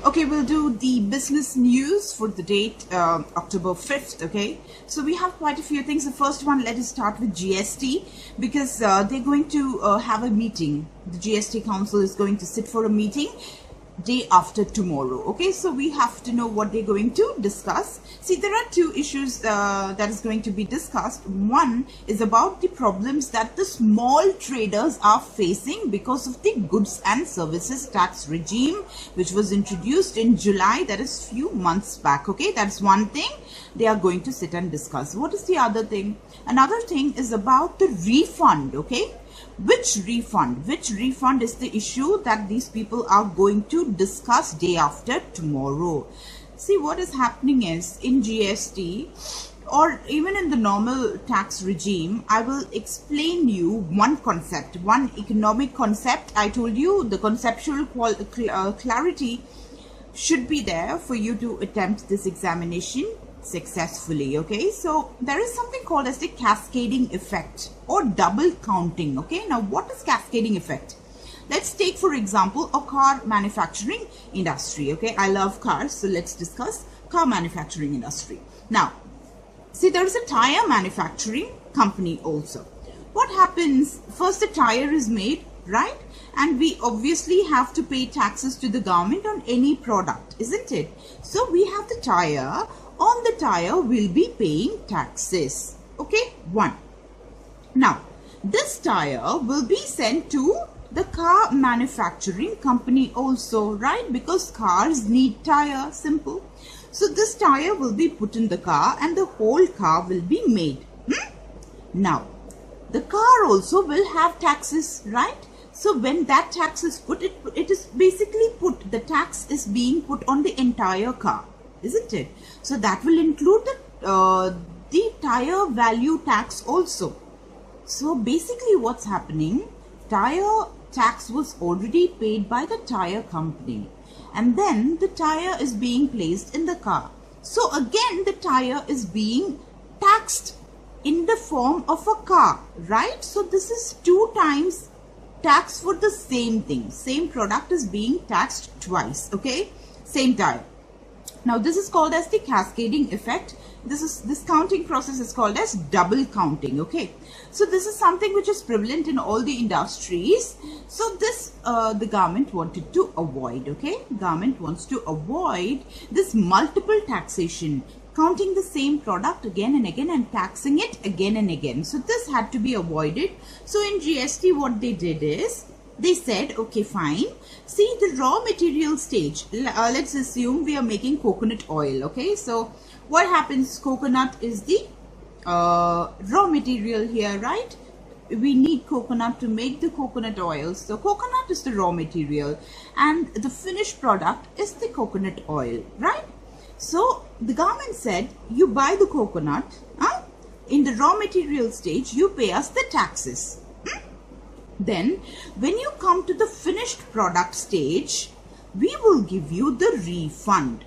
Okay, we'll do the business news for the date October 5th. Okay, so we have quite a few things. The first one, let us start with GST, because they're going to have a meeting. The GST Council is going to sit for a meeting day after tomorrow. Okay, so we have to know what they're going to discuss. See, there are two issues that is going to be discussed. One is about the problems that the small traders are facing because of the goods and services tax regime, which was introduced in July, that is few months back. Okay, that's one thing they are going to sit and discuss. What is the other thing? Another thing is about the refund. Okay, which refund is the issue that these people are going to discuss day after tomorrow. See, what is happening is in GST or even in the normal tax regime, I will explain you one concept, one economic concept. I told you the conceptual clarity should be there for you to attempt this examination successfully. Okay, so there is something called as the cascading effect or double counting. Okay, now what is cascading effect? Let's take for example a car manufacturing industry. Okay, I love cars, so let's discuss car manufacturing industry. Now see, there is a tire manufacturing company also. What happens? First the tire is made, right? And we obviously have to pay taxes to the government on any product, isn't it? So we have the tire. On the tire we'll be paying taxes. Okay, one. Now this tire will be sent to the car manufacturing company also, right? Because cars need tire, simple. So this tire will be put in the car and the whole car will be made. Now the car also will have taxes, right? So when that tax is put, it is basically put, the tax is being put on the entire car, isn't it? So that will include the tire value tax also. So basically what's happening, tire tax was already paid by the tire company, and then the tire is being placed in the car. So again the tire is being taxed in the form of a car, right? So this is 2 times tax for the same thing. Same product is being taxed twice. Okay, same tire. Now this is called as the cascading effect. This counting process is called as double counting. Okay, so this is something which is prevalent in all the industries. So this the government wanted to avoid. Okay, government wants to avoid this multiple taxation, counting the same product again and again and taxing it again and again. So this had to be avoided. So in GST what they did is, they said, okay, fine. See, the raw material stage, let's assume we are making coconut oil. Okay, so what happens? Coconut is the raw material here, right? We need coconut to make the coconut oil. So coconut is the raw material and the finished product is the coconut oil, right? So the government said, you buy the coconut, in the raw material stage, you pay us the taxes. Then when you come to the finished product stage, we will give you the refund.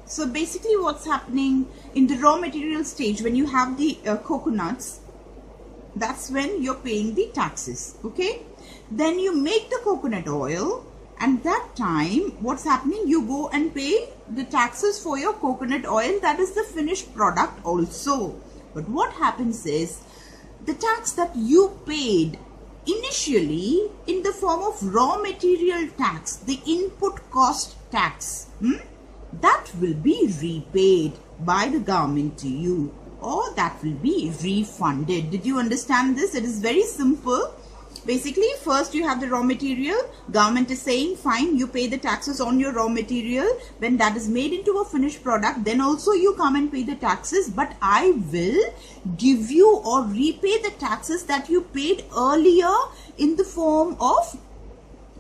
So basically what's happening in the raw material stage, when you have the coconuts, that's when you're paying the taxes. Okay, then you make the coconut oil, and that time what's happening, you go and pay the taxes for your coconut oil, that is the finished product also. But what happens is, the tax that you paid initially in the form of raw material tax, the input cost tax, that will be repaid by the government to you, or that will be refunded. Did you understand this? It is very simple. Basically, first you have the raw material. Government is saying, fine, you pay the taxes on your raw material. When that is made into a finished product, then also you come and pay the taxes. But I will give you or repay the taxes that you paid earlier in the form of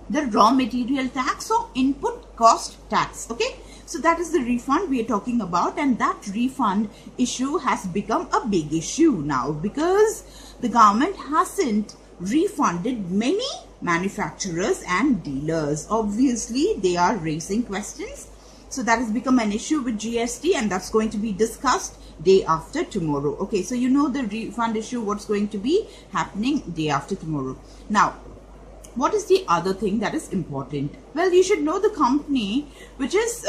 the raw material tax or input cost tax. Okay, so that is the refund we are talking about, and that refund issue has become a big issue now because the government hasn't refunded many manufacturers and dealers. Obviously they are raising questions So that has become an issue with GST, and that's going to be discussed day after tomorrow. Okay, so you know the refund issue, what's going to be happening day after tomorrow. Now, what is the other thing that is important? Well, you should know the company which is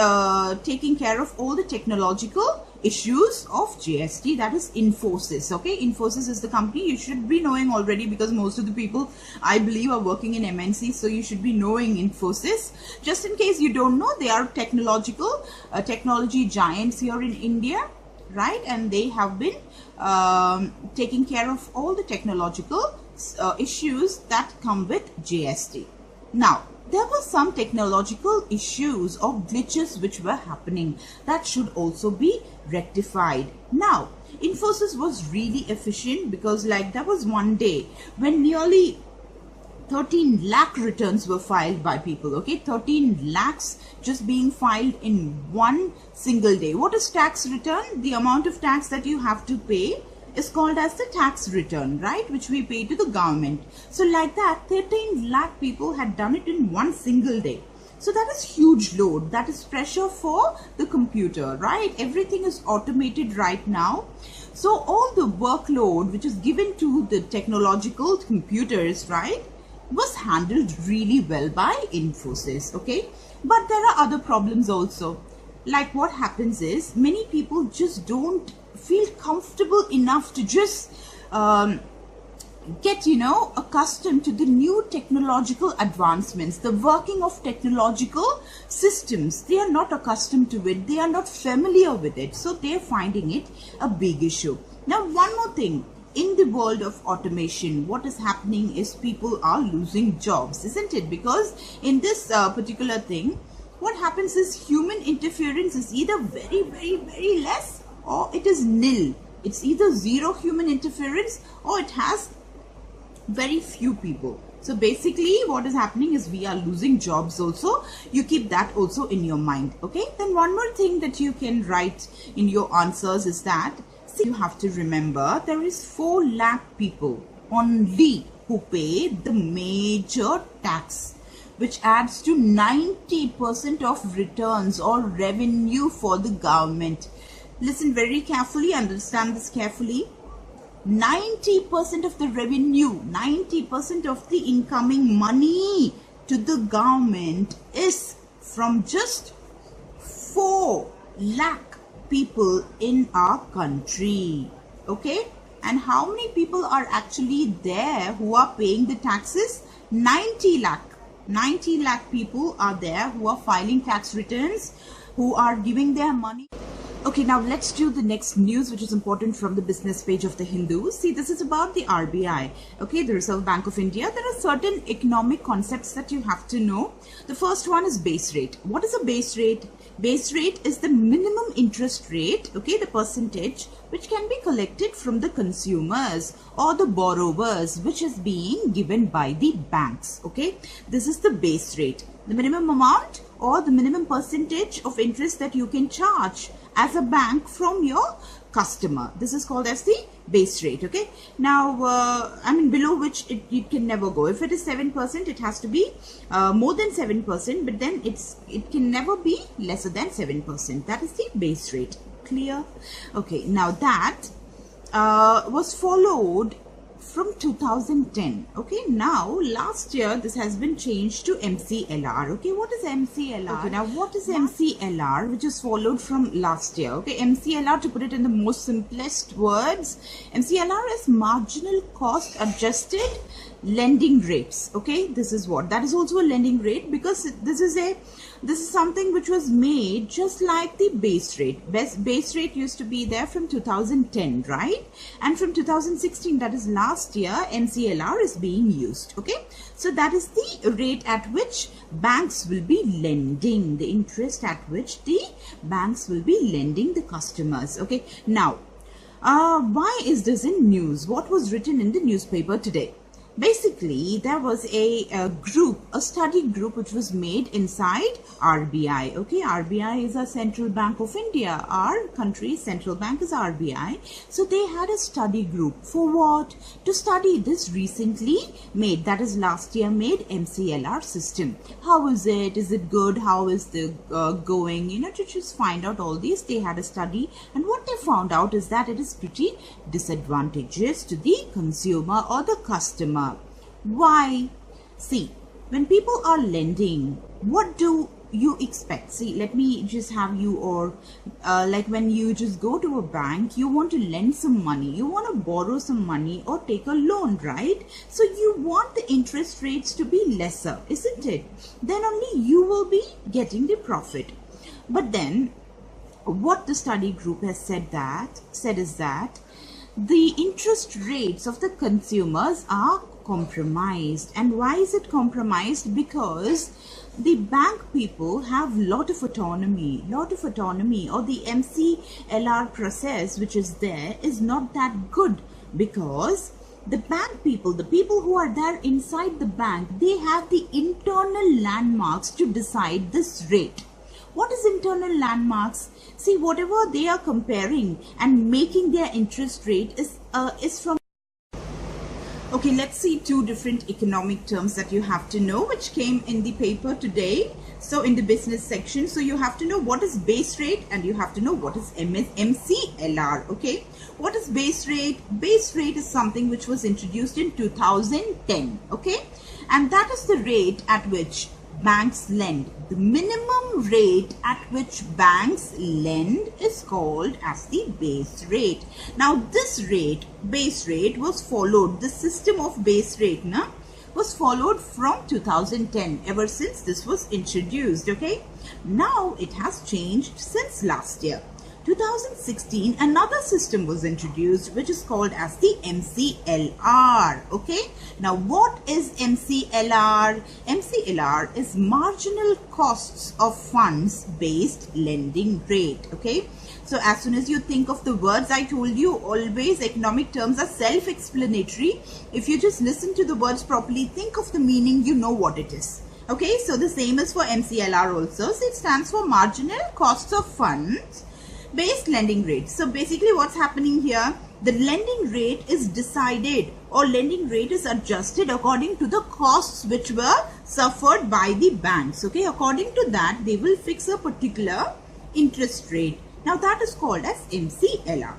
taking care of all the technological issues of GST, that is Infosys. Okay, Infosys is the company you should be knowing already, because most of the people, I believe, are working in MNC, so you should be knowing Infosys. Just in case you don't know, they are technology giants here in India, right? And they have been taking care of all the technological issues that come with GST. Now, there were some technological issues or glitches which were happening that should also be rectified. Now, Infosys was really efficient, because like there was one day when nearly 13 lakh returns were filed by people. Okay, 13 lakhs just being filed in one single day. What is tax return? The amount of tax that you have to pay is called as the tax return, right, which we pay to the government. So like that, 13 lakh people had done it in one single day. So that is huge load, that is pressure for the computer, right? Everything is automated right now. So all the workload which is given to the technological computers, right, was handled really well by Infosys. Okay, but there are other problems also. Like what happens is, many people just don't feel comfortable enough to just get, accustomed to the new technological advancements, the working of technological systems. They are not accustomed to it, they are not familiar with it, so they are finding it a big issue. Now, one more thing, in the world of automation, what is happening is people are losing jobs, isn't it? Because in this particular thing, what happens is human interference is either very, very, very less, or it is nil. It's either zero human interference, or it has very few people. So basically what is happening is we are losing jobs also. You keep that also in your mind. Okay, then one more thing that you can write in your answers is that, see, you have to remember there is 4 lakh people only who pay the major tax, which adds to 90% of returns or revenue for the government. Listen very carefully, understand this carefully. 90% of the revenue, 90% of the incoming money to the government is from just 4 lakh people in our country. Okay, and how many people are actually there who are paying the taxes? 90 lakh. 90 lakh people are there who are filing tax returns, who are giving their money. Okay, now let's do the next news, which is important from the business page of the Hindu. See, this is about the RBI, okay, the Reserve Bank of India. There are certain economic concepts that you have to know. The first one is base rate. What is a base rate? Base rate is the minimum interest rate, okay, the percentage which can be collected from the consumers or the borrowers, which is being given by the banks. Okay, this is the base rate, the minimum amount or the minimum percentage of interest that you can charge as a bank from your customer. This is called as the base rate. Okay, now below which it can never go. If it is 7%, it has to be more than 7%, but then it can never be lesser than 7%. That is the base rate. Clear? Okay, now that was followed from 2010. Okay, now last year this has been changed to MCLR. Okay, what is MCLR? Okay, now what is MCLR, which is followed from last year? Okay, MCLR, to put it in the most simplest words, MCLR is marginal cost adjusted lending rates. Okay, this is what, that is also a lending rate, because this is something which was made just like the base rate. Base rate used to be there from 2010, right? And from 2016, that is last year, MCLR is being used. Okay, so that is the rate at which banks will be lending, the interest at which the banks will be lending the customers. Okay, now why is this in news? What was written in the newspaper today? Basically, there was a study group which was made inside RBI. Okay, RBI is a central bank of India. Our country's central bank is RBI. So they had a study group for what? To study this recently made, that is last year made MCLR system. How is it? Is it good? How is the going? You know, to just find out all these, they had a study, and what they found out is that it is pretty disadvantageous to the consumer or the customer. Why? See, when people are lending, what do you expect? See, let me just have you, or like when you just go to a bank, you want to lend some money, you want to borrow some money or take a loan, right? So you want the interest rates to be lesser, isn't it? Then only you will be getting the profit. But then what the study group has said is that the interest rates of the consumers are compromised. And why is it compromised? Because the bank people have lot of autonomy, or the MCLR process which is there is not that good, because the bank people, the people who are there inside the bank, they have the internal landmarks to decide this rate. What is internal landmarks? See, whatever they are comparing and making their interest rate is from. Okay, let's see two different economic terms that you have to know, which came in the paper today. So in the business section, so you have to know what is base rate and you have to know what is MCLR. Okay, what is base rate? Base rate is something which was introduced in 2010. Okay, and that is the rate at which banks lend. The minimum rate at which banks lend is called as the base rate. Now this rate, base rate, was followed, the system of base rate was followed from 2010, ever since this was introduced. Okay, now it has changed since last year. 2016, another system was introduced which is called as the MCLR. Okay, now what is MCLR? MCLR is marginal costs of funds based lending rate. Okay, so as soon as you think of the words I told you, always economic terms are self-explanatory. If you just listen to the words properly, think of the meaning, you know what it is. Okay, so the same is for MCLR also. So it stands for marginal costs of funds based lending rate. So basically what's happening here, the lending rate is decided, or lending rate is adjusted according to the costs which were suffered by the banks. Okay, according to that they will fix a particular interest rate. Now that is called as MCLR.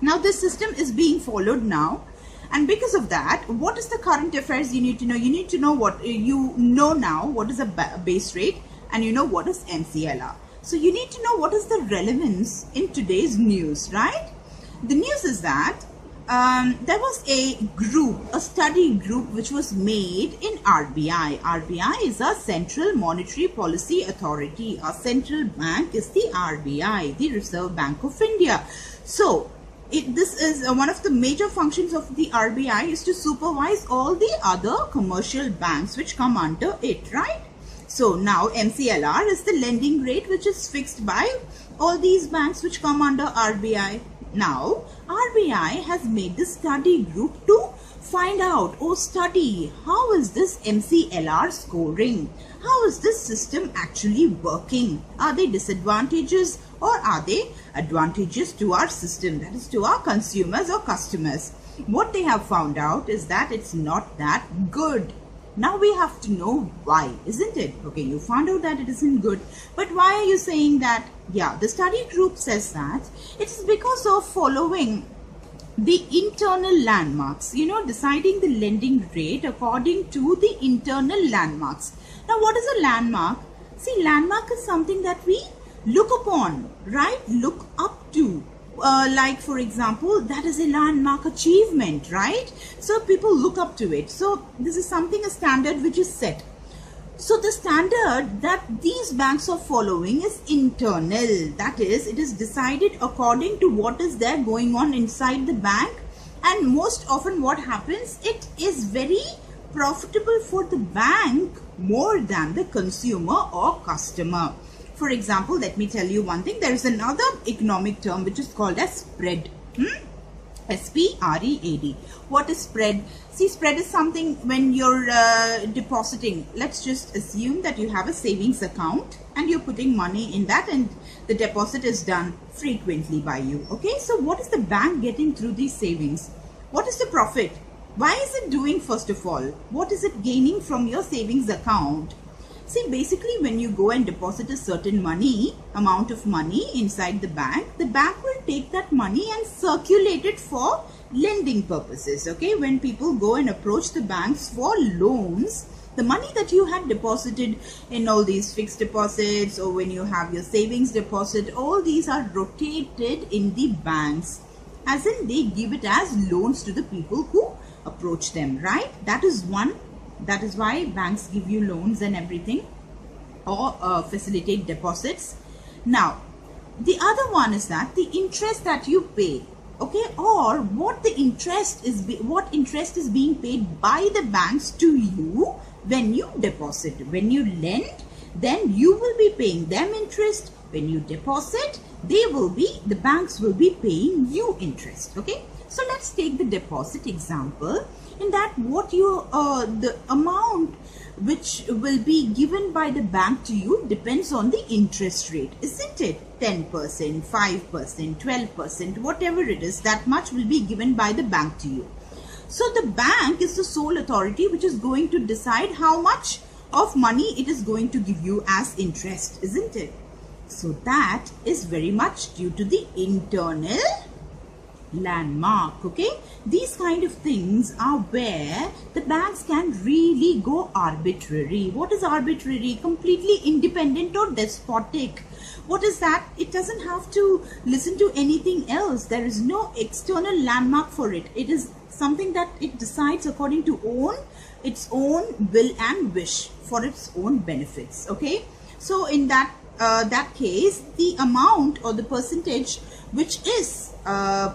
Now this system is being followed now, and because of that, what is the current affairs you need to know? You need to know what you know now, what is a base rate, and you know what is MCLR. So you need to know what is the relevance in today's news, right? The news is that there was a study group which was made in RBI. RBI is a Central Monetary Policy Authority. Our central bank is the RBI, the Reserve Bank of India. So this is one of the major functions of the RBI is to supervise all the other commercial banks which come under it, right? So now MCLR is the lending rate which is fixed by all these banks which come under RBI. Now RBI has made this study group to find out or study how is this MCLR scoring, how is this system actually working, are they disadvantages or are they advantages to our system, that is to our consumers or customers. What they have found out is that it's not that good. Now we have to know why, isn't it? Okay, you found out that it isn't good, but why are you saying that? Yeah, the study group says that it is because of following the internal landmarks, you know, deciding the lending rate according to the internal landmarks. Now what is a landmark? See, landmark is something that we look upon, right? Look up to. Like for example, that is a landmark achievement, right? So people look up to it. So this is something, a standard which is set. So the standard that these banks are following is internal. That is, it is decided according to what is there going on inside the bank. And most often what happens, it is very profitable for the bank more than the consumer or customer. For example, let me tell you one thing. There is another economic term which is called as spread. spread. What is spread? See, spread is something when you're depositing. Let's just assume that you have a savings account and you're putting money in that, and the deposit is done frequently by you. Okay, so what is the bank getting through these savings? What is the profit? Why is it doing? First of all, what is it gaining from your savings account? See, basically when you go and deposit a certain amount of money inside the bank will take that money and circulate it for lending purposes. Okay, when people go and approach the banks for loans, the money that you had deposited in all these fixed deposits, or when you have your savings deposit, all these are rotated in the banks, as in they give it as loans to the people who approach them, right? That is why banks give you loans and everything, or facilitate deposits. Now, the other one is that the interest that you pay, okay, or what interest is being paid by the banks to you when you deposit. When you lend, then you will be paying them interest. When you deposit, the banks will be paying you interest. Okay, so let's take the deposit example. In that, the amount which will be given by the bank to you depends on the interest rate, isn't it? 10%, 5%, 12%, whatever it is, that much will be given by the bank to you. So the bank is the sole authority which is going to decide how much of money it is going to give you as interest, isn't it? So that is very much due to the internal landmark. Okay, these kind of things are where the banks can really go arbitrary. What is arbitrary? Completely independent or despotic. What is that? It doesn't have to listen to anything else. There is no external landmark for it. It is something that it decides according to its own will and wish for its own benefits. Okay, so in that case, the amount or the percentage which is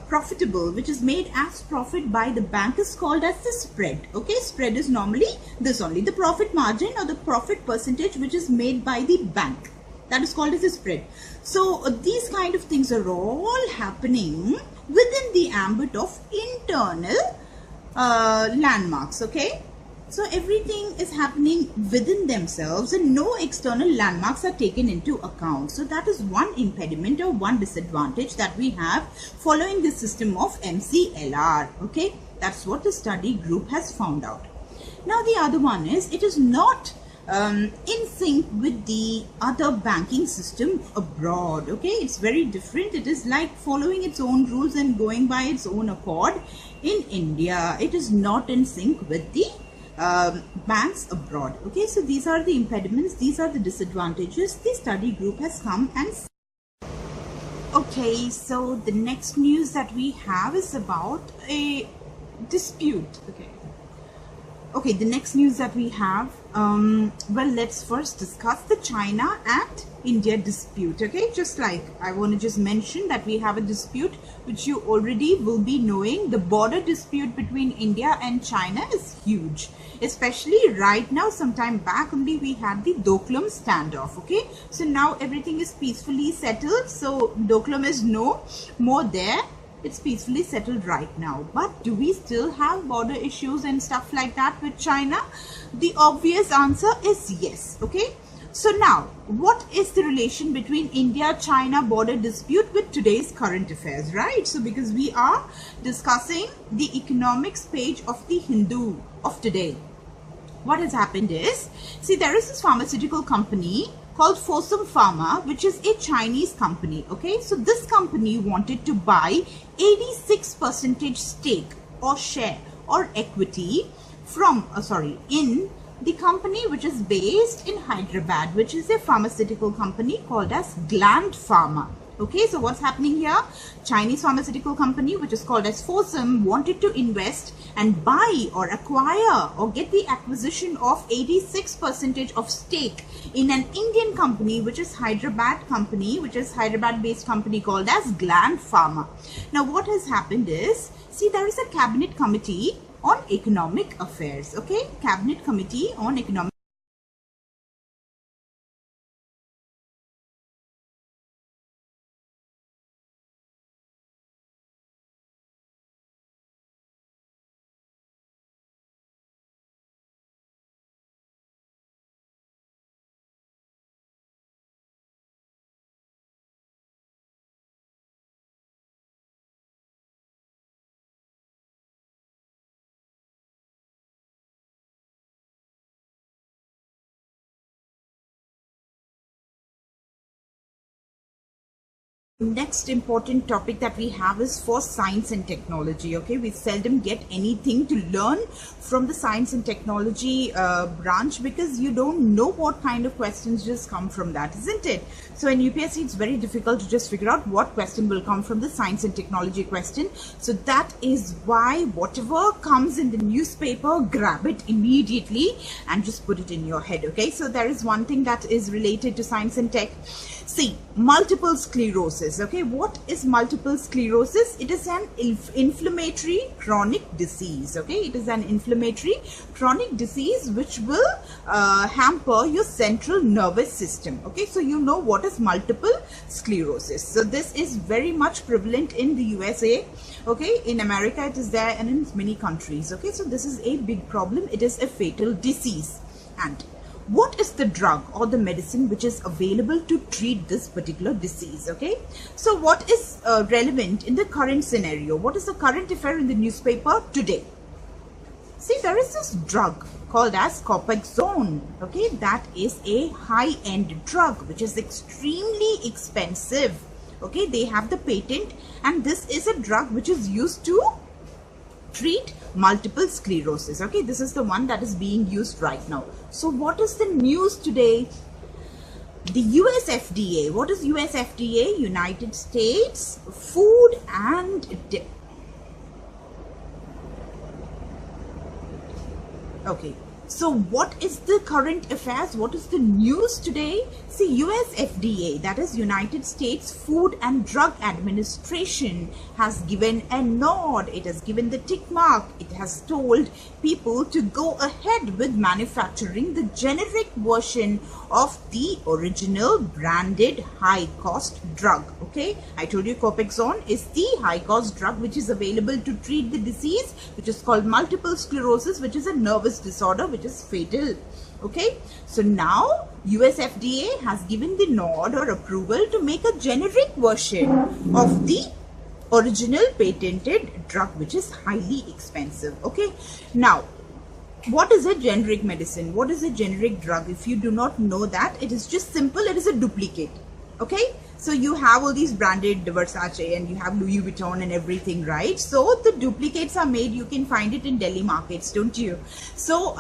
profitable, which is made as profit by the bank, is called as the spread. Okay, spread is normally this only, the profit margin or the profit percentage which is made by the bank. That is called as a spread. So these kind of things are all happening within the ambit of internal landmarks. Okay, so everything is happening within themselves and no external landmarks are taken into account. So that is one impediment or one disadvantage that we have following the system of MCLR. Okay, that's what the study group has found out. Now the other one is, it is not in sync with the other banking system abroad. Okay, it's very different. It is like following its own rules and going by its own accord. In India, it is not in sync with the banks abroad. Okay, so these are the impediments, these are the disadvantages the study group has come and okay, so the next news that we have is about a dispute. Okay, the next news that we have, well, let's first discuss the China and India dispute. Okay, just like I want to just mention that we have a dispute which you already will be knowing. The border dispute between India and China is huge, especially right now. Sometime back only we had the Doklam standoff. Okay, so now everything is peacefully settled, so Doklam is no more there. It's peacefully settled right now. But do we still have border issues and stuff like that with China? The obvious answer is yes. Okay, so now what is the relation between India-China border dispute with today's current affairs, right? So because we are discussing the economics page of the Hindu of today, what has happened is, see, there is this pharmaceutical company called Fosun Pharma, which is a Chinese company. Okay, so this company wanted to buy 86% stake or share or equity from in the company which is based in Hyderabad, which is a pharmaceutical company called as Gland Pharma. Okay, so what's happening here? Chinese pharmaceutical company which is called as Fosun wanted to invest and buy or acquire or get the acquisition of 86% of stake in an Indian company which is Hyderabad company, which is Hyderabad based company called as Gland Pharma. Now what has happened is, see, there is a cabinet committee on economic affairs. Okay, cabinet committee on economic Next important topic that we have is for science and technology. Okay, we seldom get anything to learn from the science and technology branch, because you don't know what kind of questions just come from that, isn't it? So in UPSC it's very difficult to just figure out what question will come from the science and technology question. So that is why whatever comes in the newspaper, grab it immediately and just put it in your head. Okay, so there is one thing that is related to science and tech. See, multiple sclerosis. Okay, what is multiple sclerosis? It is an inflammatory chronic disease. Okay, it is an inflammatory chronic disease which will hamper your central nervous system. Okay, so you know what is multiple sclerosis. So this is very much prevalent in the USA. Okay, in America it is there, and in many countries. Okay, so this is a big problem. It is a fatal disease. And what is the drug or the medicine which is available to treat this particular disease? Okay, so what is relevant in the current scenario? What is the current affair in the newspaper today? See, there is this drug called as Copaxone. Okay, that is a high-end drug which is extremely expensive. Okay, they have the patent, and this is a drug which is used to treat multiple sclerosis. Okay, this is the one that is being used right now. So what is the news today? The US FDA. What is US FDA? United States Food and Okay, so what is the current affairs? What is the news today? See, US FDA, that is United States Food and Drug Administration, has given a nod. It has given the tick mark. It has told people to go ahead with manufacturing the generic version of the original branded high-cost drug. Okay, I told you Copaxone is the high-cost drug which is available to treat the disease which is called multiple sclerosis, which is a nervous disorder which is fatal. Okay, so now US FDA has given the nod or approval to make a generic version of the original patented drug which is highly expensive. Okay, now what is a generic medicine? What is a generic drug? If you do not know that, it is just simple. It is a duplicate. Okay, so you have all these branded Versace and you have Louis Vuitton and everything, right? So the duplicates are made. You can find it in Delhi markets, don't you? So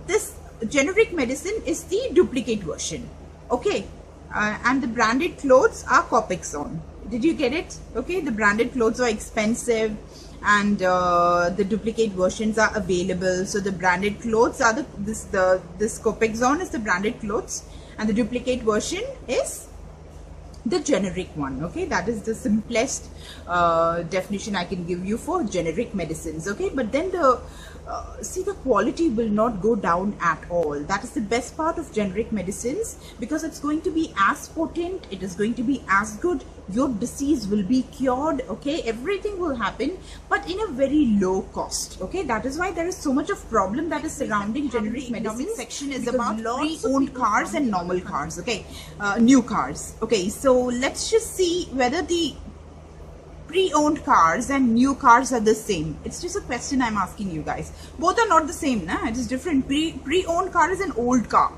this generic medicine is the duplicate version. Okay, and the branded clothes are Copaxone. Did you get it? Okay, the branded clothes are expensive, and the duplicate versions are available. So the branded clothes are this Copaxone is the branded clothes, and the duplicate version is the generic one. Okay, that is the simplest definition I can give you for generic medicines. Okay, but then see, the quality will not go down at all. That is the best part of generic medicines, because it's going to be as potent, it is going to be as good, your disease will be cured. Okay, everything will happen, but in a very low cost. Okay, that is why there is so much of problem that is surrounding generic medicine. Section is about pre-owned cars and normal cars. Okay, new cars. Okay, so let's just see whether the pre-owned cars and new cars are the same. It's just a question I'm asking you guys. Both are not the same, nah? It is different. Pre-owned car is an old car,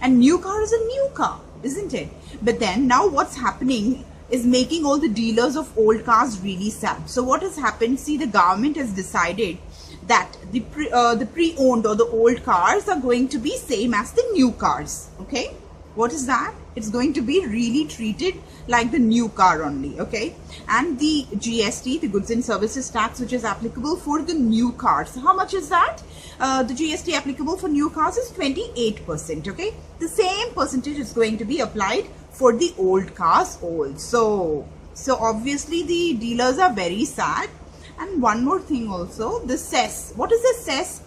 and new car is a new car, isn't it? But then now what's happening is making all the dealers of old cars really sad. So what has happened? See, the government has decided that the pre-owned or the old cars are going to be same as the new cars. Okay, what is that? It's going to be really treated like the new car only. Okay, and the GST, the goods and services tax, which is applicable for the new cars, how much is that? The GST applicable for new cars is 28%. Okay, the same percentage is going to be applied for the old cars also. So obviously the dealers are very sad. And one more thing also, the cess. What is the cess?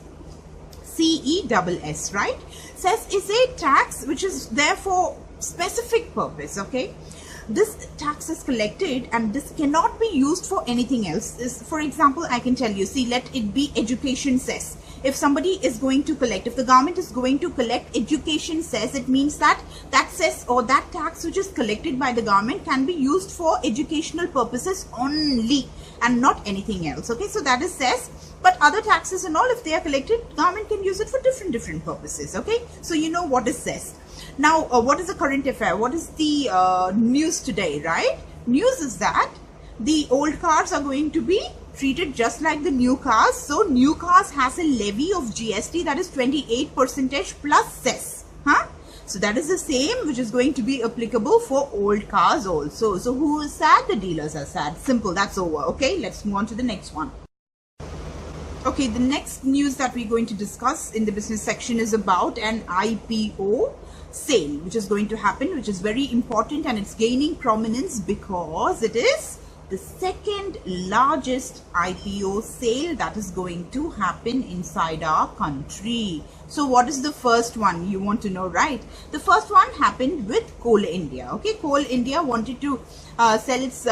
CESS, right? Cess is a tax which is there for specific purpose. Okay, this tax is collected and this cannot be used for anything else. For example, I can tell you, see, let it be education cess. If somebody is going to collect, if the government is going to collect education cess, it means that that cess or that tax which is collected by the government can be used for educational purposes only and not anything else. Okay, so that is cess. But other taxes and all, if they are collected, government can use it for different purposes. Okay, so you know what is cess. Now, what is the current affair? What is the news today, right? news is that the old cars are going to be treated just like the new cars. So new cars has a levy of GST that is 28% plus cess. So that is the same which is going to be applicable for old cars also. So who is sad? The dealers are sad. Simple. That's over. Okay, let's move on to the next one. Okay, the next news that we're going to discuss in the business section is about an IPO sale which is going to happen, which is very important, and it's gaining prominence because it is the second largest IPO sale that is going to happen inside our country. So what is the first one? You want to know, right? The first one happened with Coal India. Okay, Coal India wanted to sell its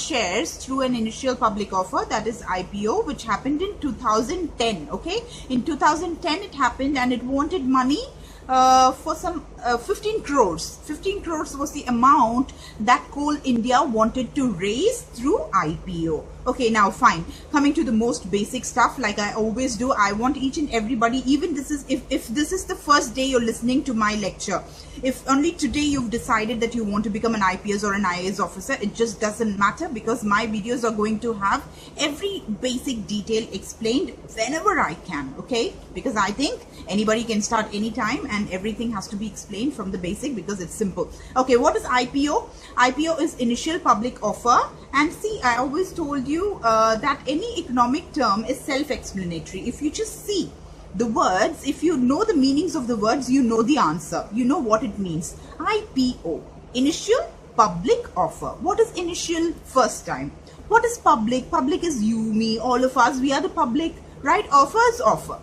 shares through an initial public offer, that is IPO, which happened in 2010. Okay, in 2010 it happened, and it wanted money for some 15 crores. 15 crores was the amount that Coal India wanted to raise through IPO. Okay, now fine. Coming to the most basic stuff, like I always do, I want each and everybody, even this is, if this is the first day you're listening to my lecture, if only today you've decided that you want to become an IPS or an IAS officer, it just doesn't matter, because my videos are going to have every basic detail explained whenever I can. Okay, because I think anybody can start anytime, and everything has to be explained from the basic because it's simple. Okay, what is IPO? IPO is initial public offer. And see, I always told you that any economic term is self-explanatory. If you just see the words, if you know the meanings of the words, you know the answer. You know what it means. IPO, initial public offer. What is initial? First time. What is public? Public is you, me, all of us. We are the public, right? Offer is offer.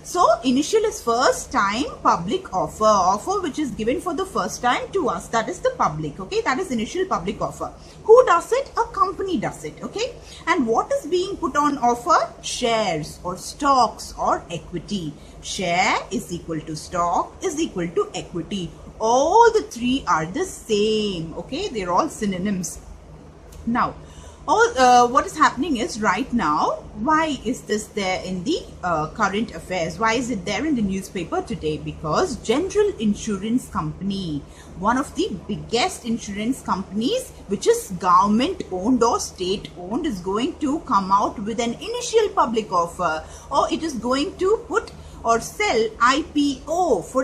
So initial is first time public offer, offer which is given for the first time to us, that is the public. Okay, that is initial public offer. Who does it? A company does it. Okay, and what is being put on offer? Shares or stocks or equity. Share is equal to stock is equal to equity. All the three are the same. Okay, they're all synonyms. Now what is happening is, right now, why is this there in the current affairs? Why is it there in the newspaper today? Because General Insurance Company, one of the biggest insurance companies which is government owned or state owned, is going to come out with an initial public offer, or it is going to put or sell IPO for